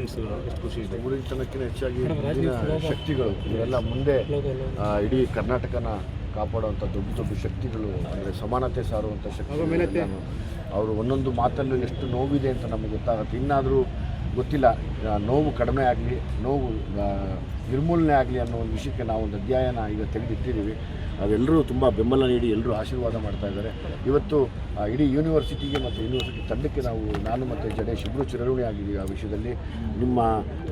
ಮೈಸೂರು ಎಷ್ಟು ಖುಷಿ ಇದೆ. ಊರಿನತನಕ್ಕಿಂತ ಹೆಚ್ಚಾಗಿ ಶಕ್ತಿಗಳು ಇವರೆಲ್ಲ ಮುಂದೆ ಇಡೀ ಕರ್ನಾಟಕನ ಕಾಪಾಡುವಂಥ ದೊಡ್ಡ ದೊಡ್ಡ ಶಕ್ತಿಗಳು, ಅಂದರೆ ಸಮಾನತೆ ಸಾರುವಂಥ ಶಕ್ತಿ. ಅವರು ಒಂದೊಂದು ಮಾತಲ್ಲೂ ಎಷ್ಟು ನೋವಿದೆ ಅಂತ ನಮಗೆ ಗೊತ್ತಾಗುತ್ತೆ. ಇನ್ನಾದರೂ ಗೊತ್ತಿಲ್ಲ, ನೋವು ಕಡಿಮೆ ಆಗಲಿ, ನೋವು ನಿರ್ಮೂಲನೆ ಆಗಲಿ ಅನ್ನೋ ಒಂದು ವಿಷಯಕ್ಕೆ ನಾವು ಒಂದು ಅಧ್ಯಾಯನ ಈಗ ತೆಗೆದಿಟ್ಟಿದ್ದೀವಿ. ಅವೆಲ್ಲರೂ ತುಂಬ ಬೆಂಬಲ ನೀಡಿ ಎಲ್ಲರೂ ಆಶೀರ್ವಾದ ಮಾಡ್ತಾ ಇದ್ದಾರೆ. ಇವತ್ತು ಇಡೀ ಯೂನಿವರ್ಸಿಟಿಗೆ ಮತ್ತು ಯೂನಿವರ್ಸಿಟಿ ತಂಡಕ್ಕೆ ನಾನು ಮತ್ತು ಜಡೇಶ್ ಇಬ್ಬರು ಚಿರಋಣಿ ಆಗಿದ್ದೀವಿ ಆ ವಿಷಯದಲ್ಲಿ. ನಿಮ್ಮ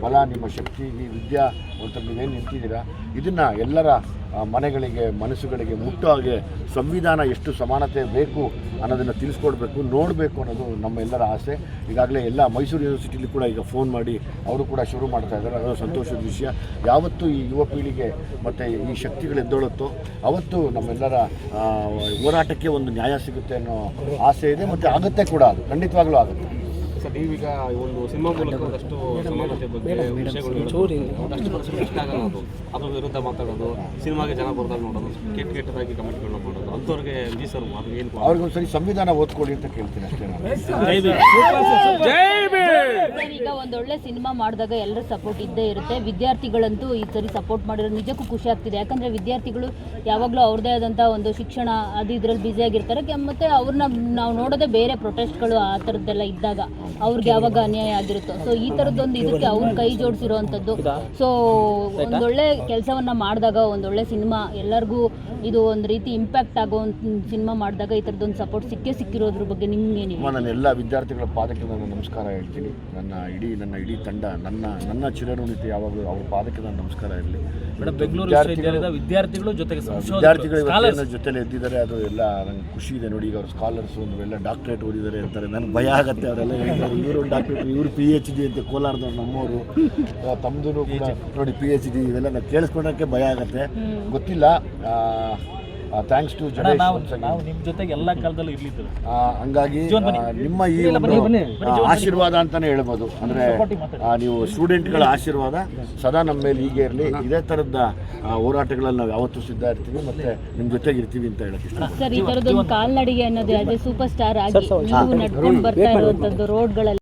ಬಲ, ನಿಮ್ಮ ಶಕ್ತಿ, ಈ ವಿದ್ಯಾವಂತರು ನೀವೇನು ನಿಂತಿದ್ದೀರಾ, ಇದನ್ನು ಎಲ್ಲರ ಮನೆಗಳಿಗೆ, ಮನಸ್ಸುಗಳಿಗೆ ಮುಟ್ಟೋ ಹಾಗೆ ಸಂವಿಧಾನ ಎಷ್ಟು ಸಮಾನತೆ ಬೇಕು ಅನ್ನೋದನ್ನು ತಿಳಿಸ್ಕೊಡ್ಬೇಕು, ನೋಡಬೇಕು ಅನ್ನೋದು ನಮ್ಮ ಎಲ್ಲರ ಆಸೆ. ಈಗಾಗಲೇ ಎಲ್ಲ ಮೈಸೂರು ಯೂನಿವರ್ಸಿಟಿಲಿ ಕೂಡ ಈಗ ಫೋನ್ ಮಾಡಿ ಅವರು ಕೂಡ ಶುರು ಮಾಡ್ತಾ ಇದ್ದಾರೆ. ಅದು ಸಂತೋಷದ ವಿಷಯ. ಯಾವತ್ತೂ ಈ ಯುವ ಪೀಳಿಗೆ ಮತ್ತು ಈ ಶಕ್ತಿಗಳು ಎದ್ದೊಳುತ್ತೋ ಅವತ್ತು ನಮ್ಮೆಲ್ಲರ ಹೋರಾಟಕ್ಕೆ ಒಂದು ನ್ಯಾಯ ಸಿಗುತ್ತೆ ಅನ್ನೋ ಆಸೆ ಇದೆ, ಮತ್ತು ಆಗುತ್ತೆ ಕೂಡ, ಅದು ಖಂಡಿತವಾಗ್ಲೂ ಆಗುತ್ತೆ. ಸರ್, ನೀವೀಗ ಒಂದು ಸಿನಿಮಾ ಮೂಲಕ ಒಂದಷ್ಟು ಸಮಾನತೆ ಬಗ್ಗೆ ವಿಷಯಗಳು ಇಷ್ಟ ಆಗಲ್ಲ, ಅದ್ರ ವಿರುದ್ಧ ಮಾತಾಡೋದು, ಸಿನಿಮಾಗೆ ಜನ ಬರ್ದಾಗ ನೋಡೋದು, ಕೆಟ್ಟದಾಗಿ ಕಮೆಂಟ್ಗಳನ್ನ ಮಾಡೋದು, ಅಂಥವ್ರಿಗೆ ವಿಜಯ್ ಸರ್ ಅದು ಏನು ಅವ್ರಿಗೊಂದ್ಸರಿ ಸಂವಿಧಾನ ಓದ್ಕೊಳ್ಳಿ ಅಂತ ಕೇಳ್ತೀನಿ ಅಷ್ಟೇ ನಾನು. ಈಗ ಒಂದೊಳ್ಳೆ ಸಿನಿಮಾ ಮಾಡಿದಾಗ ಎಲ್ಲರ ಸಪೋರ್ಟ್ ಇದ್ದೇ ಇರುತ್ತೆ. ವಿದ್ಯಾರ್ಥಿಗಳಂತೂ ಈ ಸರಿ ಸಪೋರ್ಟ್ ಮಾಡಿರೋ ನಿಜಕ್ಕೂ ಖುಷಿ ಆಗ್ತಿದೆ. ಯಾಕಂದರೆ ವಿದ್ಯಾರ್ಥಿಗಳು ಯಾವಾಗಲೂ ಅವ್ರದ್ದೇ ಆದಂಥ ಒಂದು ಶಿಕ್ಷಣ ಅದು ಇದರಲ್ಲಿ ಬ್ಯುಸಿಯಾಗಿರ್ತಾರೆ. ಮತ್ತು ಅವ್ರನ್ನ ನಾವು ನೋಡೋದೇ ಬೇರೆ ಪ್ರೊಟೆಸ್ಟ್ಗಳು ಆ ಥರದ್ದೆಲ್ಲ ಇದ್ದಾಗ ಅವ್ರಿಗೆ ಯಾವಾಗ ಅನ್ಯಾಯ ಆಗಿರುತ್ತೋ, ಸೊ ಈ ಥರದ್ದೊಂದು ಇದಕ್ಕೆ ಅವ್ರ ಕೈ ಜೋಡಿಸಿರೋ ಅಂಥದ್ದು. ಸೊ ಒಂದೊಳ್ಳೆ ಕೆಲಸವನ್ನು ಮಾಡಿದಾಗ, ಒಂದೊಳ್ಳೆ ಸಿನಿಮಾ ಎಲ್ಲರಿಗೂ ಇದು ಒಂದು ರೀತಿ ಇಂಪ್ಯಾಕ್ಟ್ ಆಗೋ ಒಂದು ಸಿನಿಮಾ ಮಾಡಿದಾಗ ಈ ಥರದ್ದೊಂದು ಸಪೋರ್ಟ್ ಸಿಕ್ಕಿರೋದ್ರ ಬಗ್ಗೆ ನಿಮ್ಗೇನಿಲ್ಲ? ನಾನು ಎಲ್ಲ ವಿದ್ಯಾರ್ಥಿಗಳ ಪಾದಕ್ಕೆ ನಾನು ನಮಸ್ಕಾರ ಹೇಳ್ತೀನಿ. ನನ್ನ ಇಡೀ ತಂಡ, ನನ್ನ ಚಿರಋಣಿತೆ ಯಾವಾಗಲೂ ಅವ್ರ ಪಾದಕ್ಕೆ ನಾನು ನಮಸ್ಕಾರ ಇರಲಿ. ವಿದ್ಯಾರ್ಥಿಗಳು ಜೊತೆಲಿ ಎದ್ದಿದ್ದಾರೆ, ಅದು ಎಲ್ಲ ನಂಗೆ ಖುಷಿ ಇದೆ. ನೋಡಿ, ಈಗ ಅವ್ರ ಸ್ಕಾಲರ್ಸು ಎಲ್ಲ ಡಾಕ್ಟ್ರೇಟ್ ಓದಿದ್ದಾರೆ ಅಂತಾರೆ. ನನಗೆ ಭಯ ಆಗುತ್ತೆ. ಅವರೆಲ್ಲ ಇವರು ಡಾಕ್ಟ್ರೇಟ್, ಇವರು PhD ಅಂತ ಕೋಲಾರದವ್ರು ನಮ್ಮವರು, ತಮ್ಮದು ಕೂಡ ನೋಡಿ PhD, ಇವೆಲ್ಲ ನಾವು ಕೇಳಿಸ್ಕೊಳ್ಳೋಕ್ಕೆ ಭಯ ಆಗುತ್ತೆ. ಗೊತ್ತಿಲ್ಲ. Thanks to Jadesh. ನಾವು ನಿಮ್ಮ ಜೊತೆಗೆ ಎಲ್ಲ ಕಾಲದಲ್ಲೂ ಇರ್ಲಿದ್ರು. ಹಂಗಾಗಿ ನಿಮ್ಮ ಈ ಆಶೀರ್ವಾದ ಅಂತಲೇ ಹೇಳ್ಬೋದು. ಅಂದರೆ ನೀವು ಸ್ಟೂಡೆಂಟ್ಗಳ ಆಶೀರ್ವಾದ ಸದಾ ನಮ್ಮ ಮೇಲೆ ಹೀಗೆ ಇರಲಿ. ಇದೇ ಥರದ ಹೋರಾಟಗಳಲ್ಲಿ ನಾವು ಯಾವತ್ತೂ ಸಿದ್ಧ ಇರ್ತೀವಿ ಮತ್ತು ನಿಮ್ಮ ಜೊತೆಗೆ ಇರ್ತೀವಿ ಅಂತ ಹೇಳಕ್ಕೆ ಇಷ್ಟ. ಸರ್, ಈ ಥರದೊಂದು ಕಾಲ್ನಡಿಗೆ ಅನ್ನೋದು ಅದೇ ಸೂಪರ್ ಸ್ಟಾರ್ ಆಗಿ ನೀವು ನಡ್ಕೊಂಡು ಬರ್ತಾ ಇರುವಂಥದ್ದು ರೋಡ್ಗಳಲ್ಲಿ